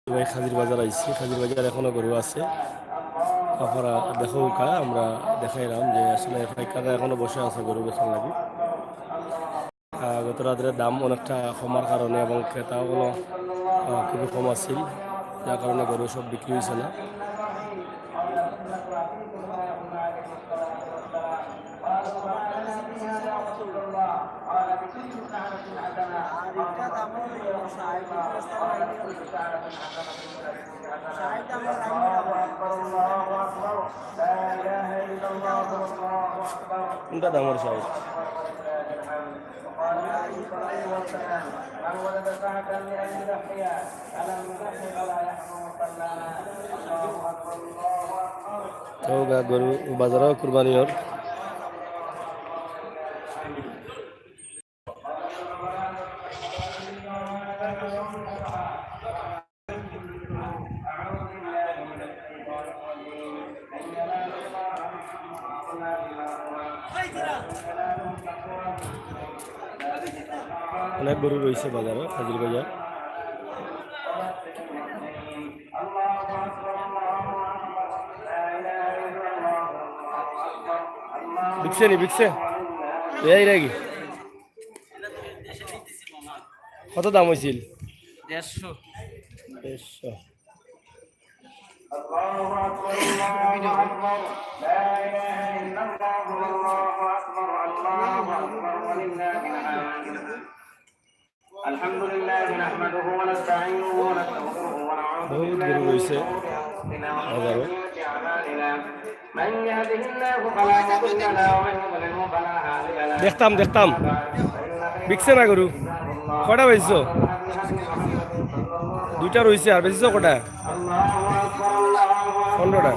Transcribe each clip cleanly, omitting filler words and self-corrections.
ভাই খাজির বাজার আইছি, খাজির বাজার এখনো গরু আছে। আপনারা দেখো কা আমরা দেখাইলাম যে আসলে পাইকাররা এখনো বসে আছে গরু বেচার লাগি। গত রাতের দাম অনেকটা কমার কারণে এবং ক্রেতাগুলো খুবই কম আছিল, যার কারণে গরু সব বিক্রি হয়েছে না। কোনটা দামের সাইজ? তো গরু বাজারও কুরবানির অনেক গরু রয়েছে বাজারে, হাজির বাজার। বিকছে নি বিকছে এই রাগি কত দাম হয়েছিল? 150। বহুত গরু রয়েছে বাজারে। দেখতাম দেখতাম বিকছে না গরু? কটা বেচছ? দুইটা রয়েছে, আর বেচছ কটা? 15টা।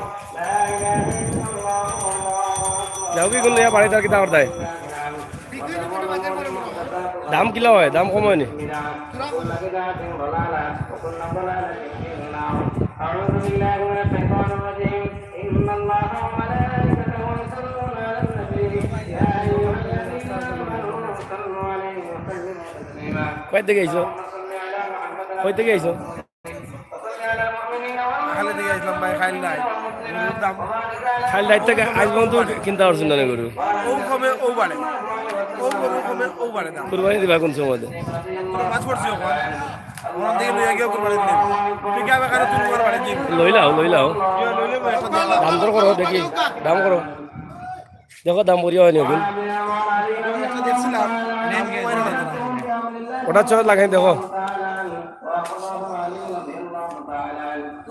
যাও কি করলে বাড়িতে আর কি দাম দেয়? দাম কিলা হয়? দাম কম হয়নি? কয় থেকে আইছো? কই থেকে আইছো? খাইল দায়িত্ব থেকে আজ পর্যন্ত কিনতে পারছেন না গরু? কুরবানি দিবা কোন সময়? লইলাও লইলাও দাম দর করো, দেখি দাম করো, দেখো দাম করিয়া হয়নি এখন। ওটা চল লাগাই দেখো।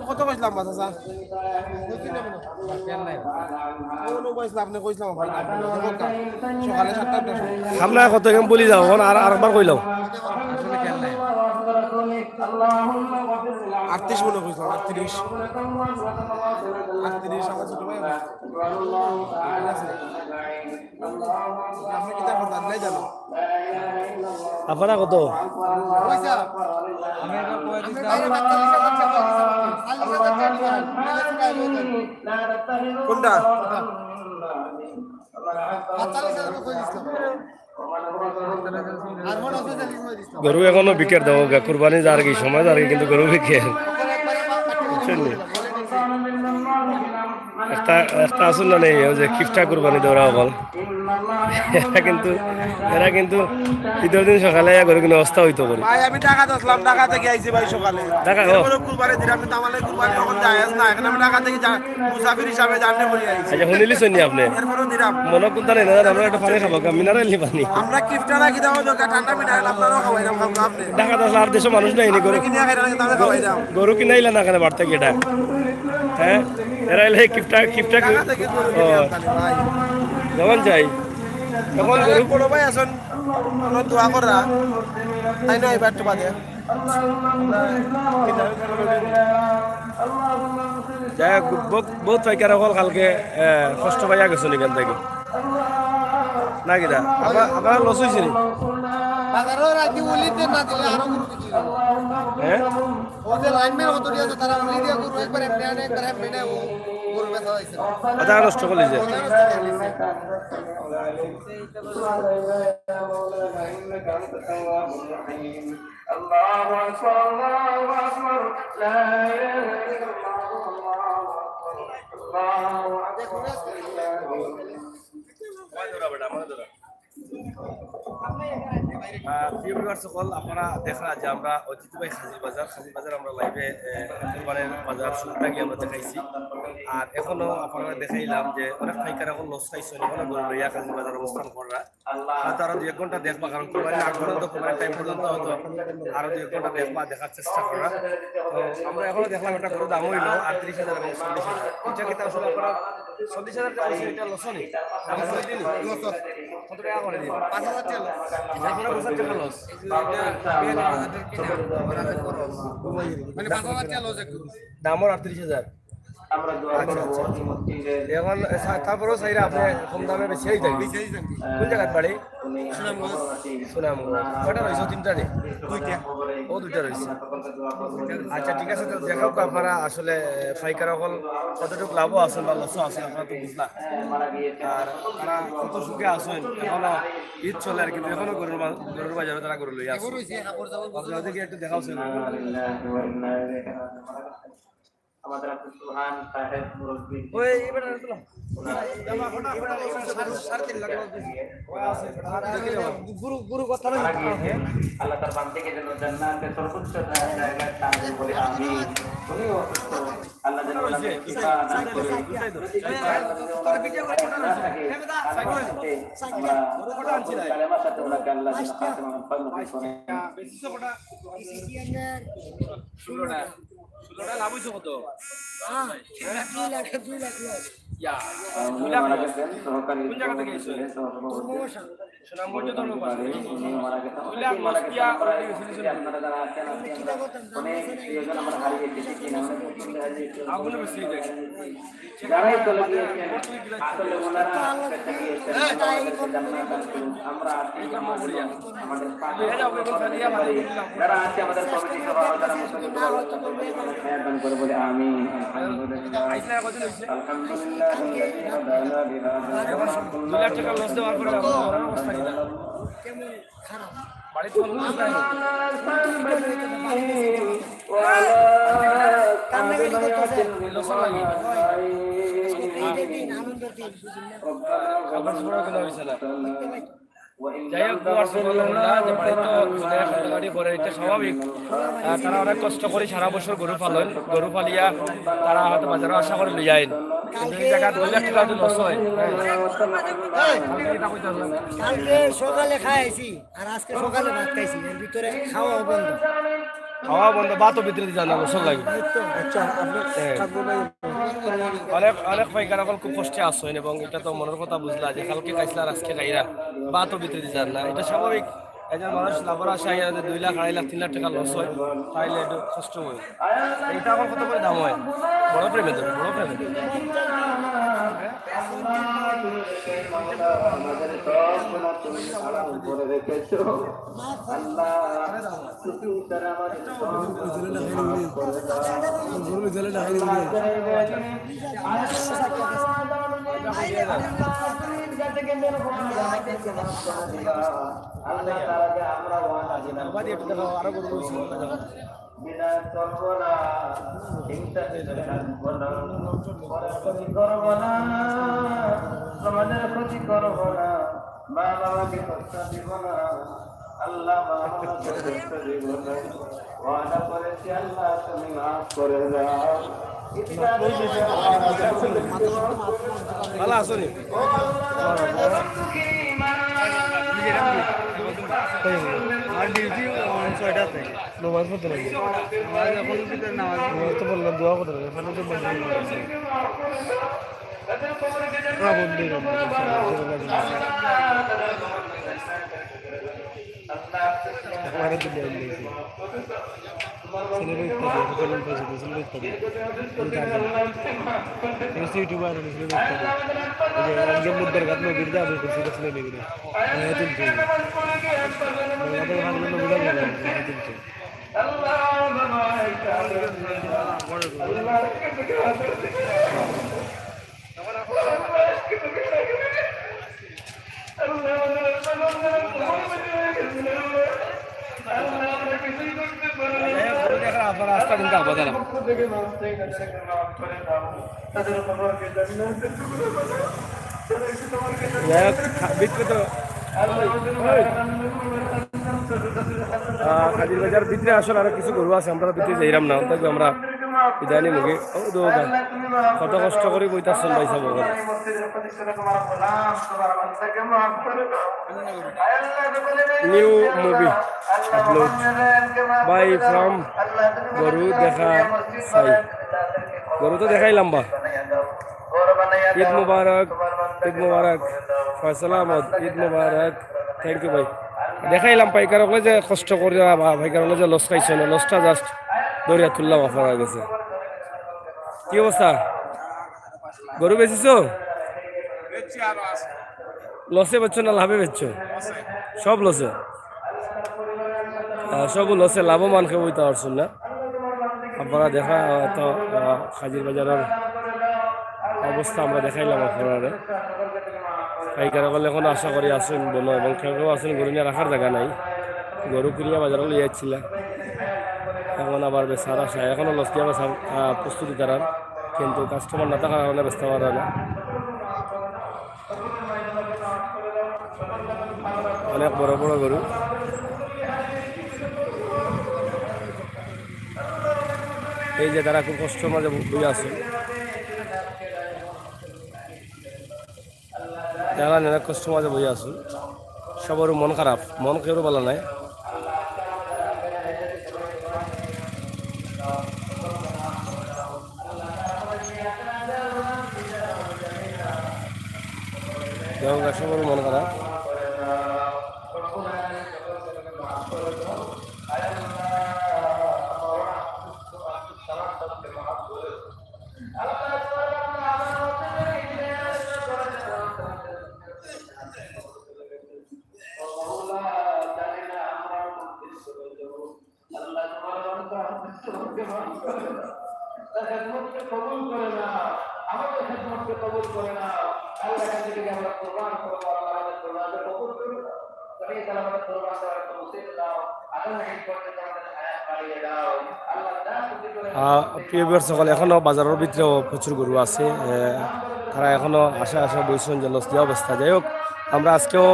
কত কইছিলাম বাচ্চা স্যার? সকালে 7টা সামনে কত কেমন বলি যাও আর আরেকবার কইলাম। 38 মনে কইছিলাম, 38 আমার ছোট ভাই। আপনি কি তা কথা নাই জানো? আপনারা কত? কোনটা? গরু এখনো বিকের দেবো, কুরবানি যার কি সময় যার কিন্তু গরু বিকের একটা একটা আসুন না নেই যে খিফটা কুরবানি দেওয়া বল। এরা কিন্তু ঈদের দিন সকালে গরু কিনে অবস্থা হইতো করি। ভাই আমি ঢাকা আসলাম, ঢাকা থেকে আইছি ভাই সকালে। ঢাকা কুরবানি দিন আপনি তামালে কুরবানি তখন জায়েজ না, এখন আমি ঢাকা থেকে মুসাফির হিসাবে জানতে বলি আইছি। আচ্ছা শুনিলি শুনি আপনি এরপরও দিলাম মনে কোনটা নেই না, আমরা একটা পানি খাবো, মিনারেল নি পানি। আমরা কিফটা রাখি দাও ঠান্ডা মিনারেল আপনারাও খাওয়াই দাও আপনি। ঢাকা আসলে আর দেশের মানুষ নাই নি গরু কিনে খাওয়াই দাও। গরু কিনাইলে না কেন বাড়তে কি এটা? হ্যাঁ এরা এলে কিফটা কিফটা যেমন চাই তখন গরু বড় ভাই আসুন দোয়া করা তাই না এবার তো বাদে যাই হোক বহুত পাইকার হল কালকে কষ্ট পাইয়া গেছো এখান থেকে না কিনা আপনার লস হয়েছে নি? হ্যাঁ কথা নষ্ট করলি যে সকল আপনারা দেখা যে আমরা ঐতিহ্যবাহী খাজির বাজার আমরা লাইভে কোরবানের বাজার শুরুটা গিয়ে আমরা দেখাইছি আর এখনো আপনারা দেখাইলাম যে অনেক পাইকার এখন লস খাইছে এখনো গরু লইয়া খাজির বাজার অবস্থান করা হয়তো আরো 2-1 ঘন্টা দেখবা কারণ কোরবানির আগ পর্যন্ত কোরবানির টাইম পর্যন্ত হয়তো আরো 2-1 ঘন্টা দেখবা দেখার চেষ্টা করা তো আমরা এখনো দেখলাম একটা গরু দাম হইলো 38,000 এবং 40,000 এটা কিন্তু আসলে আপনারা 40,000 টাকা এটা লস নেই কত টাকা করে দিন 5,000 টাকা লস এটা পুরো 5,000 টাকা লস মানে 5,000 টাকা লস একটু দাম 38,000 এখন তারপরেও চাইরা আপনি কম দামে বেশি যাই কোন জায়গায় বাড়ি সুনামগঞ্জ কয়টা রয়েছে 3টা রে 2টা রয়েছে আচ্ছা ঠিক আছে তো দেখাও আপনারা আসলে পাইকার সকল কতটুকু লাভও আছেন বা লসও আছেন আপনারা তো বুঝলাম আর তারা কত সুখে আছেন এখনো ঈদ চলে আর কিন্তু এখনো গরুর বাজারে তারা গরু লই আছে আপনাদেরকে একটু দেখাওছেন আমাদের আব্দুল সুবহান সাহেব মুরব্বি ওই এবারে চলো গুরু কথা আল্লাহ তার বান্দাকে যেন জান্নাতের সর্বোচ্চ জায়গায় স্থান দেন বলে আমিন উনি অসুস্থ আল্লাহ যেন তাকে শিফা দান করে কালেমার সাথে ওনাকে আল্লাহ যেন খাতেমা মুবারক করে ষোলোটা লাভ হয়েছে কত সুনামগঞ্জ যারাই চলে গিয়েছেন আসলে ওনারা আমরা আমাদের যারা আছে আমাদের কমিটি সভা যারা মুসলিম দান করে বলে আমিন যাই হোক গাড়ি করে এটা স্বাভাবিক তারা অনেক কষ্ট করে সারা বছর গরু পালিয়া তারা হয়তো বাজারে আশা করে লিয়ে যায় জায়গা 2 লাখ টাকা লস হয় কালকে সকালে খাইছি আর আজকে সকালে ভাত খাইছি এর ভিতরে খাওয়া বন্ধ ভাতও ভিতরে জানা বছর লাগে অনেক পাইকার এখন খুব কষ্টে আসেন এবং এটা তো মনের কথা বুঝলা যে কালকে খাইছিলা আর আজকে খাইরা ভাতও ভিতরে যান না এটা স্বাভাবিক একজন মানুষ লাভের আশায় 2 লাখ 2.5 লাখ 3 লাখ টাকা লস হয় তাইলে একটু কষ্ট হয় এটা আমার কত করে দাম হয় বড় প্রেমে ধরো বড় প্রেমে আরো বিনা করবনা হিংসা করবনা সমাজের ক্ষতি করবনা মা বাবাকে কষ্ট দিব না আল্লাহ মা বাবাকে কষ্ট দিব না ওয়াদা করেছি আল্লাহ তুমি মাফ করে দাও ভালো আছো নি আর ডিউটি 6টা থেকে নামাজ পড়তে লাগে নামাজ এখন ভিতরে নামাজ তো বললাম দোয়া করতে লাগে ফলে তো বন্ধ হয়ে গেছে আপনারা রাস্তা কিন্তু আবাদ হাজির বাজার ভিতরে আসলে আরো কিছু গরু আছে আমরা ভিতরে যাইলাম না তাই আমরা ইদানি মুখে কত কষ্ট করে বইতাছেন ভাই সাহেব new movie upload by from গরু দেখা সাই গরু তো দেখাইলাম বা ঈদ মুবারক ফয়সাল আহমদ ঈদ মুবারক থ্যাংক ইউ ভাই দেখাইলাম পাইকার হলে যে কষ্ট করে বা পাইকার হলে যে লস খাইছে না লসটা জাস্ট দরিয়া তুললাম আপনার গেছে কি অবস্থা গরু বেচিছো লসে বেচছো না লাভে বেচছো সব লসে সব লসে লাভবান খেয়ে বইতে পারছেন না আপনারা দেখা তো হাজির বাজারের অবস্থা আমরা দেখাইলাম আপনারা পাইকারা বলে এখন আশা করি আসেন বলো এবং কেউ আসেন গরু নিয়ে রাখার জায়গা নাই গরু কিনিয়া বাজারে লিয়ে যাচ্ছিল এখন আবার বেচার আসা এখনও লস দিয়ে বেচার প্রস্তুতি করার কিন্তু কাস্টমার না থাকার কারণে বেচতে পারে না অনেক বড় বড় গরু এই যে তারা খুব কষ্ট মাঝে বই আছে যারা অনেক কষ্ট মাঝে বই আছে সবারও মন খারাপ মন কেউ বলা নাই সবারও মন খারাপ প্রিয় সকল এখনো বাজারের ভিতরেও প্রচুর গরু আছে তারা এখনো আশা বইছেন যে লস দেওয়া অবস্থা যাই হোক আমরা আজকেও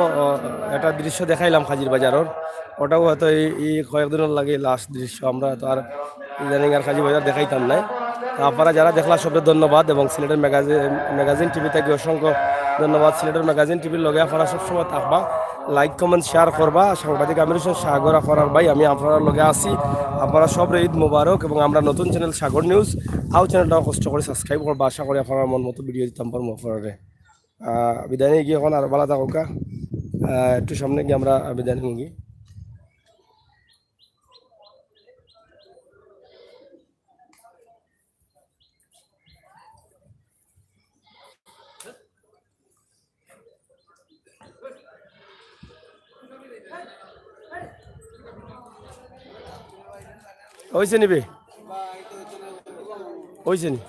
একটা দৃশ্য দেখাইলাম হাজির বাজারের ওটাও হয়তো এই কয়েকদিনের লাগে লাস্ট দৃশ্য আমরা তো আর ইদানিং আর হাজির বাজার দেখাইতাম নাই আপনারা যারা দেখলা সবাই ধন্যবাদ এবং সিলেটের ম্যাগাজিন টিভি থেকে অসংখ্য ধন্যবাদ সিলেটের ম্যাগাজিন টিভির লগে আপনারা সবসময় থাকবা লাইক কমেন্ট শেয়ার করবা সাংবাদিক আমির হোসেন সাগর আপনার ভাই আমি আপনার লগে আছি আপনারা সব ঈদ মোবারক এবং আমরা নতুন চ্যানেল সাগর নিউজ চ্যানেলটাও কষ্ট করে সাবস্ক্রাইব করবা আশা করি আপনার মন মতো ভিডিও দিতাম পারবো আপনারে বিদায় নিয়ে গিয়ে এখন আর ভালো থাকুকা একটু সামনে গিয়ে আমরা বিদায় নিয়ে হয়েছে নিবে হয়েছে নি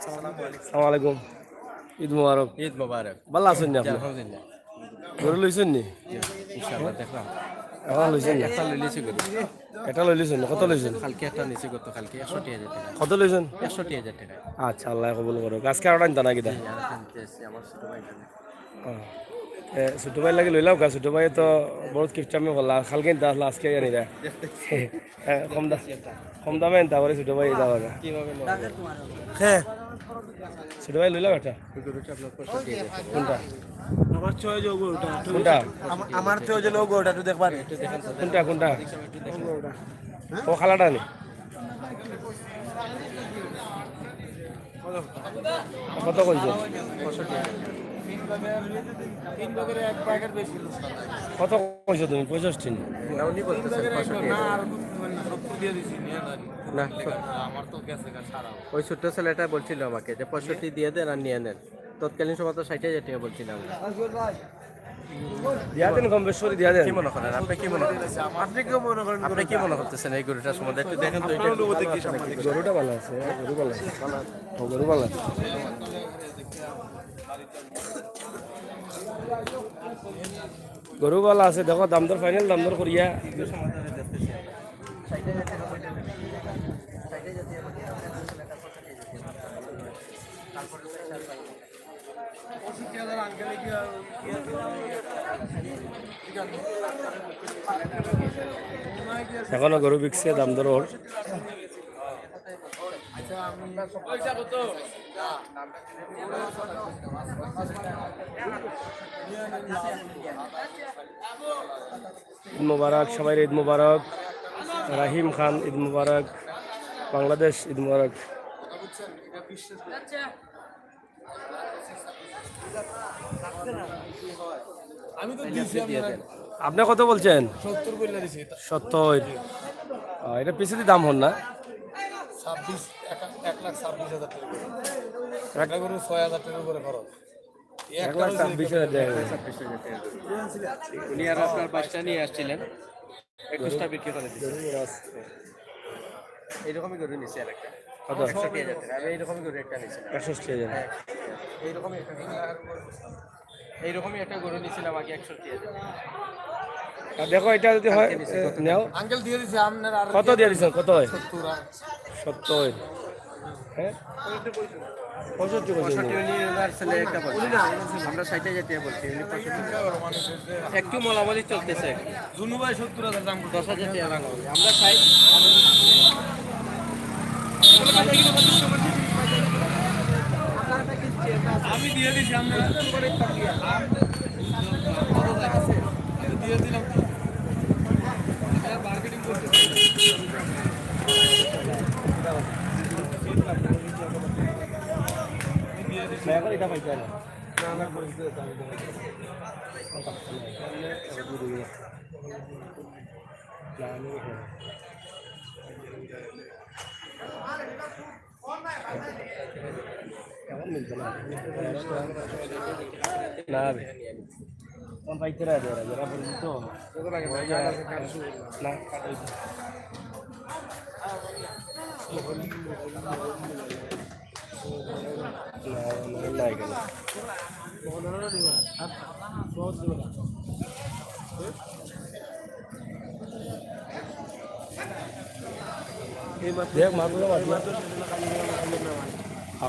সালাম আলাইকুম ঈদ মুবারক ভালো আছেন নি আপনি গরু লইছেন নি এখন লইছেন এটা লইছেন কত লইছেন কত লইছেন আচ্ছা আল্লাহ কবুল করুক আজকে আর টানতা না কিটা ছোট ভাই লাগে লইলাও গা ছোট ভাই তো বহুত কিপটামে বললা খালকে দাস আজকে জানি রে কম দামে এনতা করে ছোট ভাই যাওয়া গা হ্যাঁ ছোট ভাই লইলাও এটা কোনটা কোনটা আমার তো যে লোক ওটা তো দেখবার কোনটা ও খালাটা নি কত কইছো কত কইছো তুমি 65 না ওই ছোট্ট ছেলেটা বলছিল আমাকে যে 65 দিয়ে দেন আর নিয়ে নেন তৎকালীন সময় তো 60,000 টাকা বলছিলাম দিয়া দেন কম বেশ করে দিয়া দেন। কি মনে করেন আপনি কি মনে করেন আপনি কেউ মনে করেন আপনি কি মনে করতেছেন এই গরুটার সম্বন্ধে একটু দেখেন তো এটা অনুভূতি কি সাংবাদিক? গরুটা ভালো আছে, গরু ভালো আছে, ও গরু ভালো আছে। গরু ভালো আছে, দেখো দাম দর ফাইনাল দাম দর করিয়া। এখনো গরু বিকছে, দাম দর ওর। ঈদ মুবারক, সবাই ঈদ মুবারক। রাহিম খান ঈদ মুবারক, বাংলাদেশ ঈদ মুবারক। আপনি কত বলছেন? 70। এটা পিছু দিয়ে দাম হন না? 1,26,000 দেয়। উনি আর আপনার বাচ্চা নিয়ে আসছিলেন 21টা বিক্রি করে দিচ্ছেন এইরকমই গরু নিচ্ছে আর একটা কত? 61,000 টাকা আমি এইরকমই গরু একটা নিয়েছিলাম 61,000। এইরকমই একটা গরু নিয়েছিলাম আগে 61,000 আর দেখো এটা যদি হয় নেও। আঙ্কেল দিয়ে দিছে আপনার আর কত দিয়ে দিচ্ছেন? কত হয়? 70 70। হ্যাঁ 65 বলছেন। 65 উনি ওনার ছেলে একটা বলছে আমরা 60,000 টাকা বলছি উনি 65 একটু মোলামলি চলতেছে জুনু ভাই 70,000 দাম 10,000 টাকা ভাঙা হবে আমরা চাই আমি দিয়ে দিছি আপনার দিয়ে দিলাম মার্কেটিং করতে এখন এটা পাইতে না। এখন মিলছে না না রে, কোন পাইতে না দেয় যারা পরিচিত না নাই কেন দেখ মাগুলো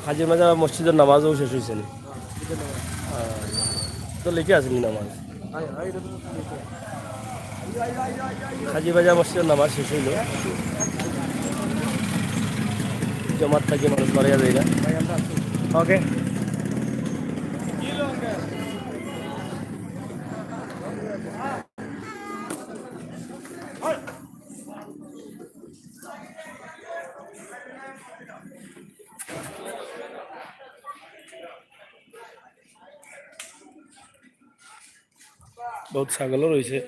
খাজি মাজা মসজিদের নামাজও শেষ হয়েছে না তো লিখে আসেনি নামাজ খাজি বাজা মসজিদের নামাজ শেষ হইল জমাত থাকি মানুষ বাড়িয়া যায় না ওকে বহুত ছাগলও রয়েছে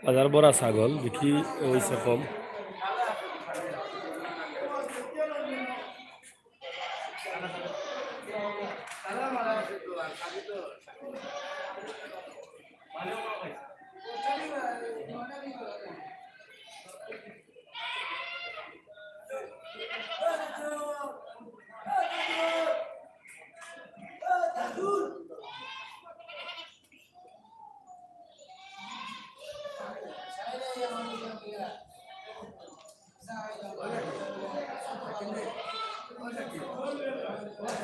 বাজার বড়া ছাগল বিক্রি হয়েছে কম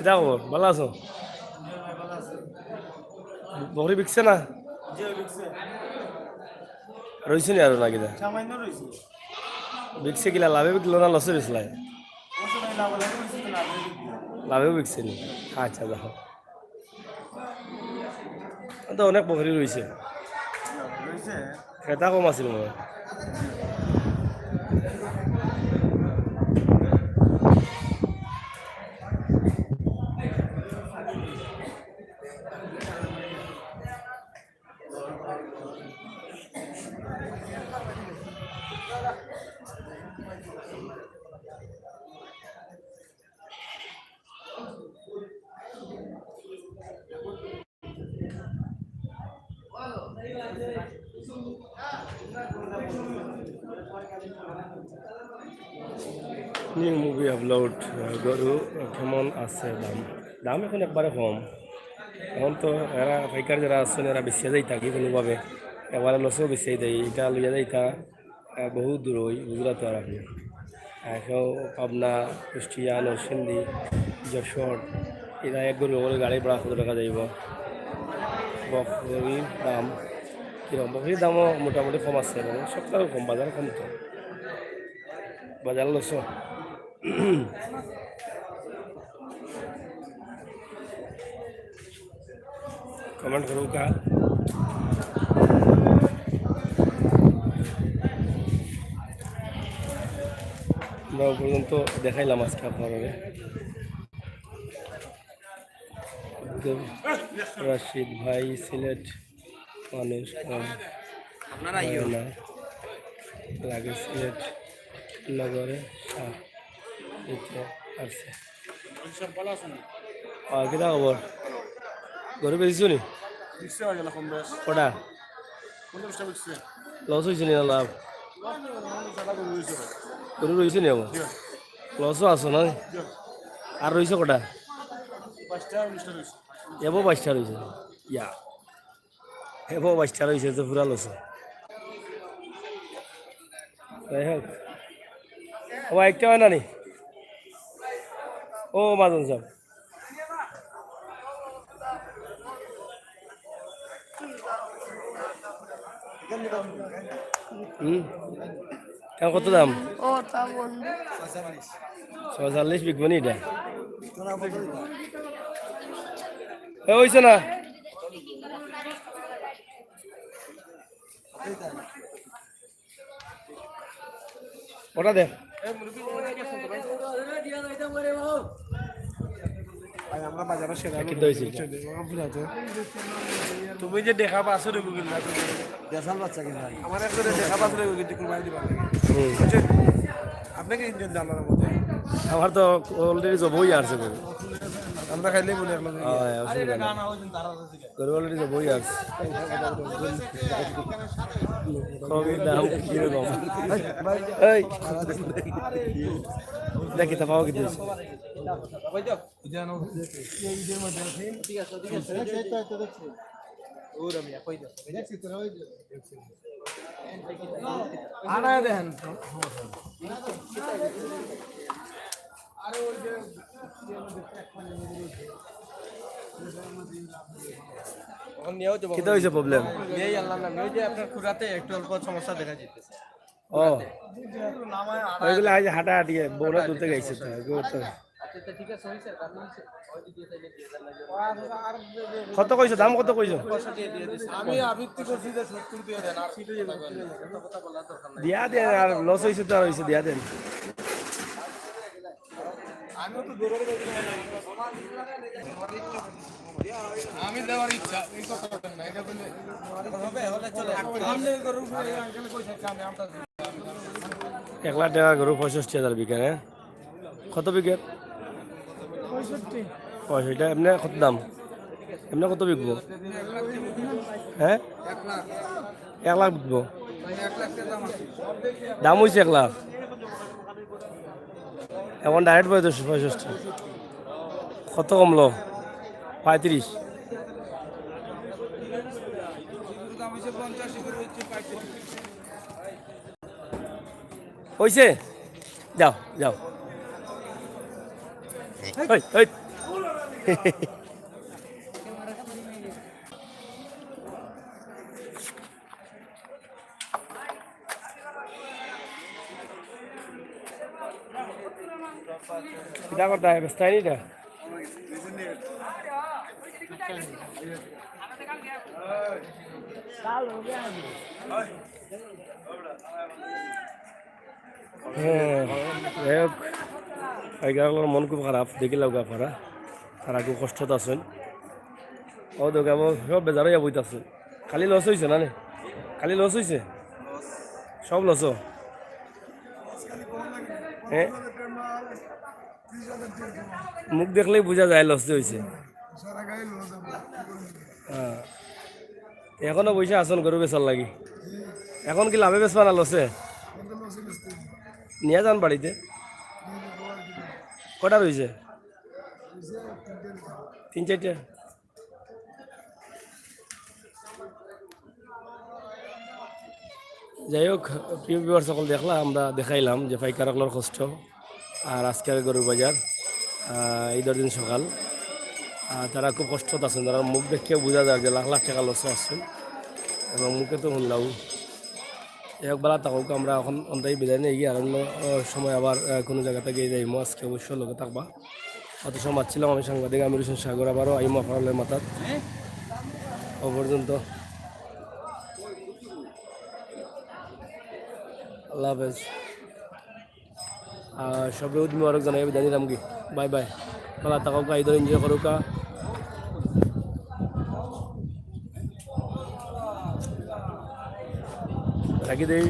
যাও ভালো আছো বকরি বিকছে না রয়েছে নি আরো নাকি বিকছে কিলা লাভে বিকলো না লসে বিকলা লাভেও বিকছে নি আচ্ছা দেখো তো অনেক বকরি রয়েছে খেতা কম আছিল মনে হয় নিউ মুভি আপলোড গরু কেমন আছে দাম দাম এখন একবারে কম এখন তো এরা পাইকার যারা আছেন এরা বেশি যাই থাকি কোনোভাবে একবারে লসও বেশি দেয় এটা লইয়া যাইতা বহু দূর ওই গুজরাট আর আপনি এখন পাবনা কুষ্টিয়া নরসিংদী যশোর এরা এক গরু বলে গাড়ি ভাড়া কত টাকা যাইব বকরির দাম কিরকম বকরির দামও মোটামুটি কম আছে মানে সপ্তাহ কম বাজার কম তো বাজার লস কমেন্ট করো কা আমরা পর্যন্ত দেখাইলাম আজকে আপনারা রাশিদ ভাই সিলেট মানুষ আপনারা না লাগে সিলেট নগরে শাহ এটা আসছে আর কিটা খবর গরু বেশিছো নি কটা লস হয়েছে নি না লাভ গরু রয়েছে নি আমার লসও আছো না আর রয়েছে কটা এবো 22টা রয়েছে ইয়া এবো 22টা রয়েছে তো পুরা লস যাই হোক ও একটা হয় না নি ও মাজন সাহেব কেমন কত দাম ও তা বন্ধু 46 বিকবো নি এটা এ হইছে না ওটা দেখ আমরা বাজারে সেরা কিন্তু হয়েছে তুমি যে দেখা পাচ্ছ রে গুগল না দেশাল বাচ্চা কিনা আমার একজনে দেখা পাচ্ছ রে কিন্তু কুরবানি দিবা বুঝছেন আপনাকে ইঞ্জিন জানার মধ্যে আমার তো অলরেডি জবই আসছে গরু আমরা খাইলে বলে এখন অসুবিধা না গরু অলরেডি জবই আসছে কবির দাম কিরকম এই দেখি তা পাওয়া কি আনায় দেখেন কিতা হয়েছে প্রবলেম আপনার খুরাতে একটু অল্প সমস্যা দেখা যেতেছে ও ওইগুলো আজ হাঁটা হাঁটিয়ে বড় দূরতে গেছে তো ঠিক আছে হইছে কত কইছো দাম কত কইছো আমি আবৃত্তি করছি যে 70 দিয়ে দেন আর দিয়া দেন আর লস হইছে তো আর হইছে দিয়া দেন আমিও তো দৌড়ে আমি দেওয়ার ইচ্ছা এই কথা বলেন না এটা বলে হবে হলে চলে আমি করব আঙ্কেল কইছে আমি আমটা 1 লাখ টাকা গরু 65,000 বিঘা হ্যাঁ কত বিঘা 65 এমনি কত দাম এমনি কত বিকবো হ্যাঁ 1 লাখ বিকবো দাম হয়েছে 1 লাখ এখন ডাইরেক্ট 65 কত কমলো 35 হয়েছে যাও যাও এই এই क्या करता है बस्ता नहीं था মন খুব খারাপ দেখি লাগা পারা তারা খুব কষ্টত আছেন ও দেখে সব বেজারে বইতেছে খালি লস হয়েছে না খালি লস হয়েছে সব লস হ্যাঁ মুখ দেখলেই বোঝা যায় লস হয়েছে হ্যাঁ এখনো বসে আসন গরু বেচার লাগি এখন কি লাভে বেচবা না লসে নিয়ে যান বাড়িতে কটা রয়েছে 3-4টা যাই হোক প্রিয় বিবার সকল দেখলাম আমরা দেখাইলাম যে পাইকারগুলোর কষ্ট আর আজকের গরুর বাজার ঈদের দিন সকাল তারা খুব কষ্টত আছেন তারা মুখ দেখিয়ে বোঝা যায় যে লাখ লাখ টাকা লসে আসছেন এবং মুখে তো শুনলাম একবেলা তাকে আমরা এখন অন্তাই বিদায় নিয়ে গিয়ে আর অন্য সময় আবার কোনো জায়গাতে গিয়ে যাইমো আজকে অবশ্যই লোকে থাকবা অত সময় ছিলাম আমি সাংবাদিক আমির হোসেন সাগর আবারও আইমো আপনার মাথার ও পর্যন্ত আল্লাহ হাফেজ সবে উদ্মি আরক জানাই বিদায় নিলাম কি বাই বাই বলা তাকে ঈদের এনজয় করুকা রাখি দেই